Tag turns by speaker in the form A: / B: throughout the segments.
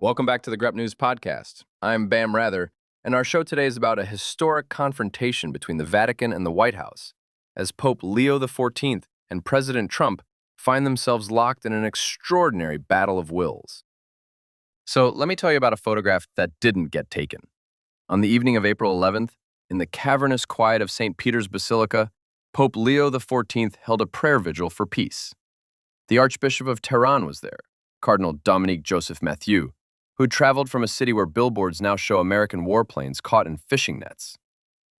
A: Welcome back to the Grep News Podcast. I'm Bam Rather, and our show today is about a historic confrontation between the Vatican and the White House, as Pope Leo XIV and President Trump find themselves locked in an extraordinary battle of wills. So let me tell you about a photograph that didn't get taken. On the evening of April 11th, in the cavernous quiet of St. Peter's Basilica, Pope Leo XIV held a prayer vigil for peace. The Archbishop of Tehran was there, Cardinal Dominique Joseph Mathieu, who had traveled from a city where billboards now show American warplanes caught in fishing nets.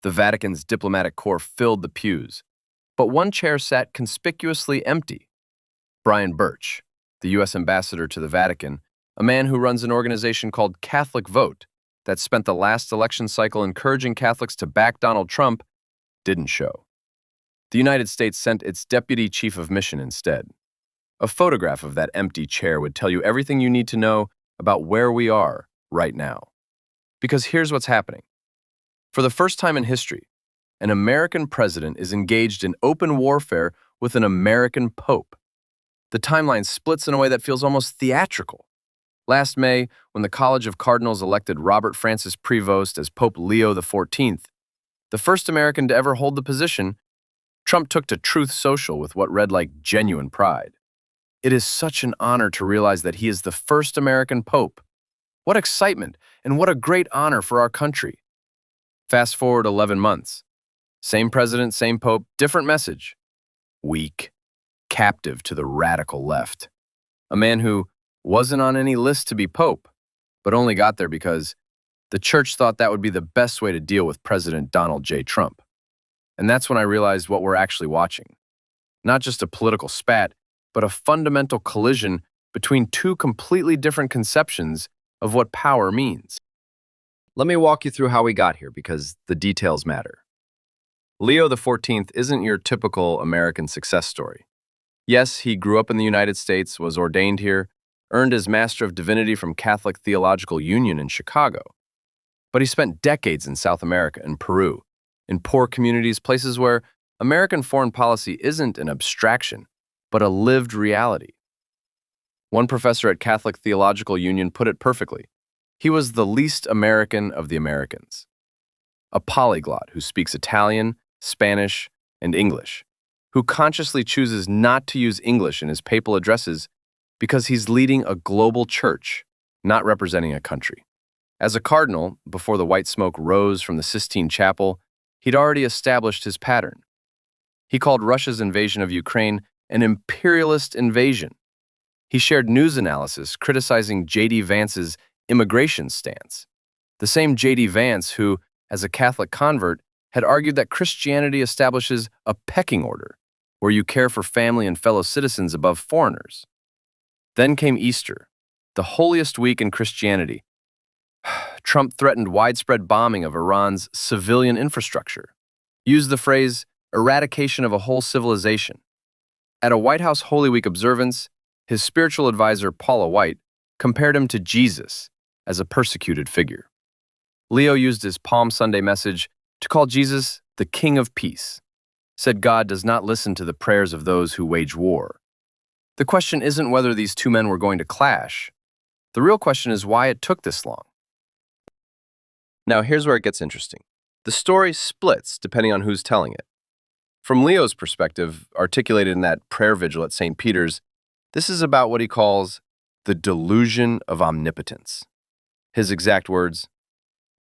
A: The Vatican's diplomatic corps filled the pews, but one chair sat conspicuously empty. Brian Birch, the U.S. ambassador to the Vatican, a man who runs an organization called Catholic Vote that spent the last election cycle encouraging Catholics to back Donald Trump, didn't show. The United States sent its deputy chief of mission instead. A photograph of that empty chair would tell you everything you need to know about where we are right now. Because here's what's happening. For the first time in history, an American president is engaged in open warfare with an American pope. The timeline splits in a way that feels almost theatrical. Last May, when the College of Cardinals elected Robert Francis Prevost as Pope Leo XIV, the first American to ever hold the position, Trump took to Truth Social with what read like genuine pride. It is such an honor to realize that he is the first American pope. What excitement and what a great honor for our country. Fast forward 11 months. Same president, same pope, different message. Weak, captive to the radical left. A man who wasn't on any list to be pope, but only got there because the church thought that would be the best way to deal with President Donald J. Trump. And that's when I realized what we're actually watching. Not just a political spat, but a fundamental collision between two completely different conceptions of what power means. Let me walk you through how we got here because the details matter. Leo XIV isn't your typical American success story. Yes, he grew up in the United States, was ordained here, earned his Master of Divinity from Catholic Theological Union in Chicago. But he spent decades in South America and Peru, in poor communities, places where American foreign policy isn't an abstraction, but a lived reality. One professor at Catholic Theological Union put it perfectly. He was the least American of the Americans. A polyglot who speaks Italian, Spanish, and English, who consciously chooses not to use English in his papal addresses because he's leading a global church, not representing a country. As a cardinal, before the white smoke rose from the Sistine Chapel, he'd already established his pattern. He called Russia's invasion of Ukraine an imperialist invasion. He shared news analysis criticizing J.D. Vance's immigration stance. The same J.D. Vance who, as a Catholic convert, had argued that Christianity establishes a pecking order, where you care for family and fellow citizens above foreigners. Then came Easter, the holiest week in Christianity. Trump threatened widespread bombing of Iran's civilian infrastructure, used the phrase eradication of a whole civilization. At a White House Holy Week observance, his spiritual advisor, Paula White, compared him to Jesus as a persecuted figure. Leo used his Palm Sunday message to call Jesus the King of Peace, said God does not listen to the prayers of those who wage war. The question isn't whether these two men were going to clash. The real question is why it took this long. Now, here's where it gets interesting. The story splits depending on who's telling it. From Leo's perspective, articulated in that prayer vigil at St. Peter's, this is about what he calls the delusion of omnipotence. His exact words,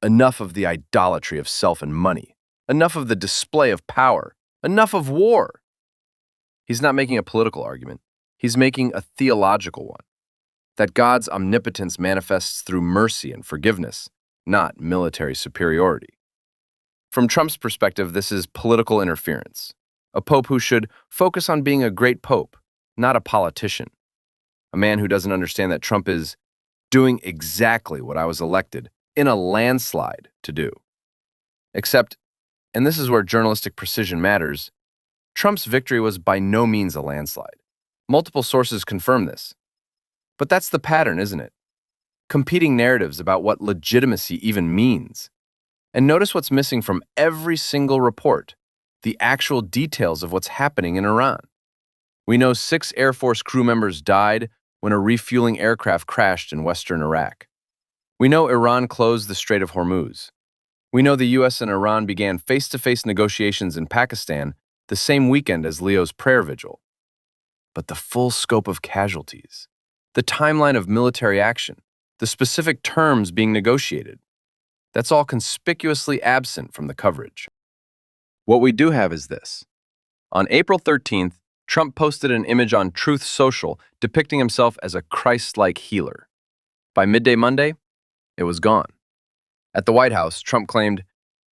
A: enough of the idolatry of self and money, enough of the display of power, enough of war. He's not making a political argument. He's making a theological one, that God's omnipotence manifests through mercy and forgiveness, not military superiority. From Trump's perspective, this is political interference, a pope who should focus on being a great pope, not a politician, a man who doesn't understand that Trump is doing exactly what I was elected in a landslide to do. Except, and this is where journalistic precision matters, Trump's victory was by no means a landslide. Multiple sources confirm this. But that's the pattern, isn't it? Competing narratives about what legitimacy even means. And notice what's missing from every single report, the actual details of what's happening in Iran. We know 6 Air Force crew members died when a refueling aircraft crashed in western Iraq. We know Iran closed the Strait of Hormuz. We know the US and Iran began face-to-face negotiations in Pakistan the same weekend as Leo's prayer vigil. But the full scope of casualties, the timeline of military action, the specific terms being negotiated, that's all conspicuously absent from the coverage. What we do have is this. On April 13th, Trump posted an image on Truth Social depicting himself as a Christ-like healer. By midday Monday, it was gone. At the White House, Trump claimed,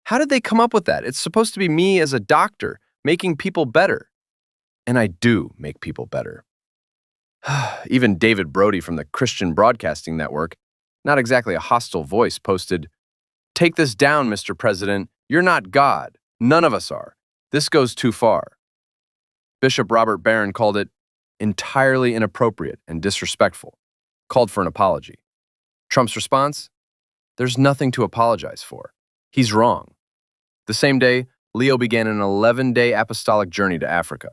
A: "How did they come up with that? It's supposed to be me as a doctor, making people better." And I do make people better. Even David Brody from the Christian Broadcasting Network, not exactly a hostile voice, posted, "Take this down, Mr. President. You're not God. None of us are. This goes too far." Bishop Robert Barron called it entirely inappropriate and disrespectful, called for an apology. Trump's response? There's nothing to apologize for. He's wrong. The same day, Leo began an 11-day apostolic journey to Africa.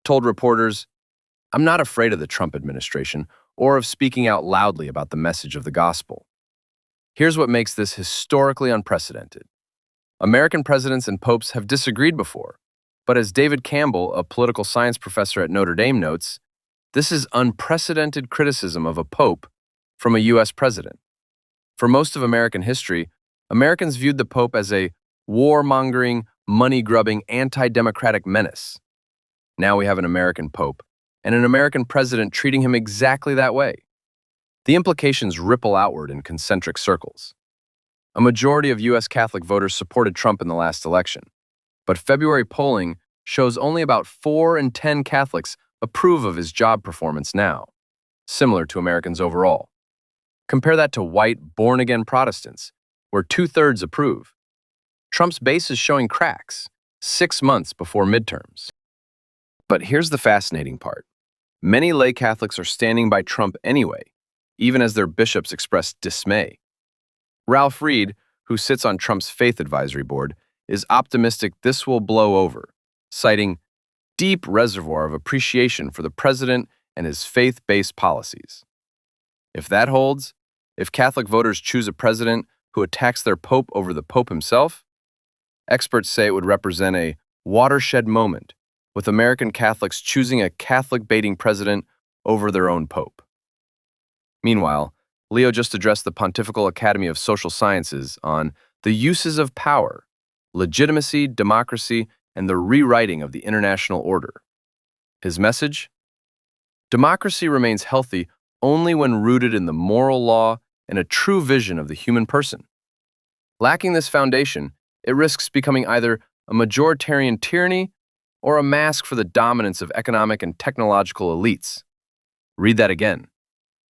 A: Told reporters, "I'm not afraid of the Trump administration or of speaking out loudly about the message of the gospel." Here's what makes this historically unprecedented. American presidents and popes have disagreed before, but as David Campbell, a political science professor at Notre Dame, notes, this is unprecedented criticism of a pope from a U.S. president. For most of American history, Americans viewed the pope as a warmongering, money-grubbing, anti-democratic menace. Now we have an American pope and an American president treating him exactly that way. The implications ripple outward in concentric circles. A majority of U.S. Catholic voters supported Trump in the last election, but February polling shows only about 4 in 10 Catholics approve of his job performance now, similar to Americans overall. Compare that to white, born-again Protestants, where 2/3 approve. Trump's base is showing cracks 6 months before midterms. But here's the fascinating part. Many lay Catholics are standing by Trump anyway, even as their bishops express dismay. Ralph Reed, who sits on Trump's faith advisory board, is optimistic this will blow over, citing deep reservoir of appreciation for the president and his faith-based policies. If that holds, if Catholic voters choose a president who attacks their pope over the pope himself, experts say it would represent a watershed moment, with American Catholics choosing a Catholic-baiting president over their own pope. Meanwhile, Leo just addressed the Pontifical Academy of Social Sciences on the uses of power, legitimacy, democracy, and the rewriting of the international order. His message? Democracy remains healthy only when rooted in the moral law and a true vision of the human person. Lacking this foundation, it risks becoming either a majoritarian tyranny or a mask for the dominance of economic and technological elites. Read that again.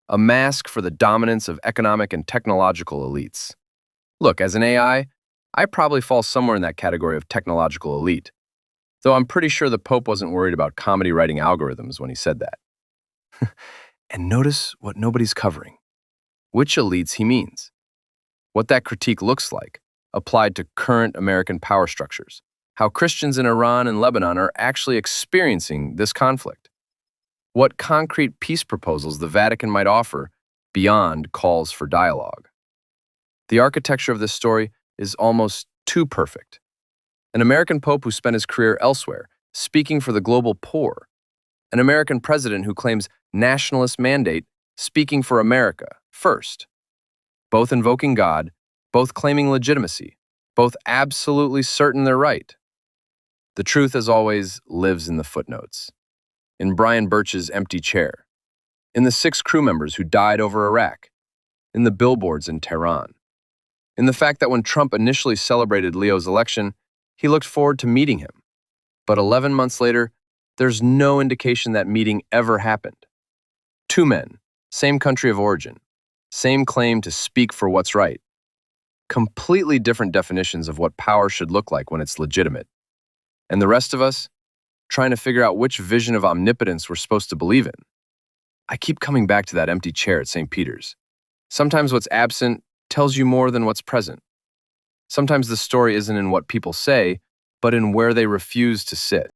A: A mask for the dominance of economic and technological elites. Look, as an AI, I probably fall somewhere in that category of technological elite, though I'm pretty sure the Pope wasn't worried about comedy writing algorithms when he said that. And notice what nobody's covering. Which elites he means. What that critique looks like, applied to current American power structures. How Christians in Iran and Lebanon are actually experiencing this conflict. What concrete peace proposals the Vatican might offer beyond calls for dialogue. The architecture of this story is almost too perfect. An American pope who spent his career elsewhere, speaking for the global poor. An American president who claims nationalist mandate, speaking for America first. Both invoking God, both claiming legitimacy, both absolutely certain they're right. The truth, as always, lives in the footnotes. In Brian Birch's empty chair. In the 6 crew members who died over Iraq. In the billboards in Tehran. In the fact that when Trump initially celebrated Leo's election, he looked forward to meeting him. But 11 months later, there's no indication that meeting ever happened. 2 men, same country of origin, same claim to speak for what's right. Completely different definitions of what power should look like when it's legitimate. And the rest of us, trying to figure out which vision of omnipotence we're supposed to believe in. I keep coming back to that empty chair at St. Peter's. Sometimes what's absent tells you more than what's present. Sometimes the story isn't in what people say, but in where they refuse to sit.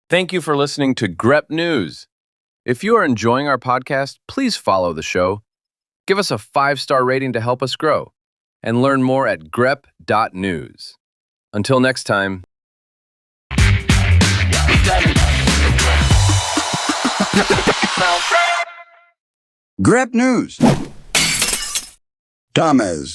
A: Thank you for listening to GREP News. If you are enjoying our podcast, please follow the show. Give us a 5-star rating to help us grow, and learn more at grep.news. Until next time.
B: Grep News. Thomas.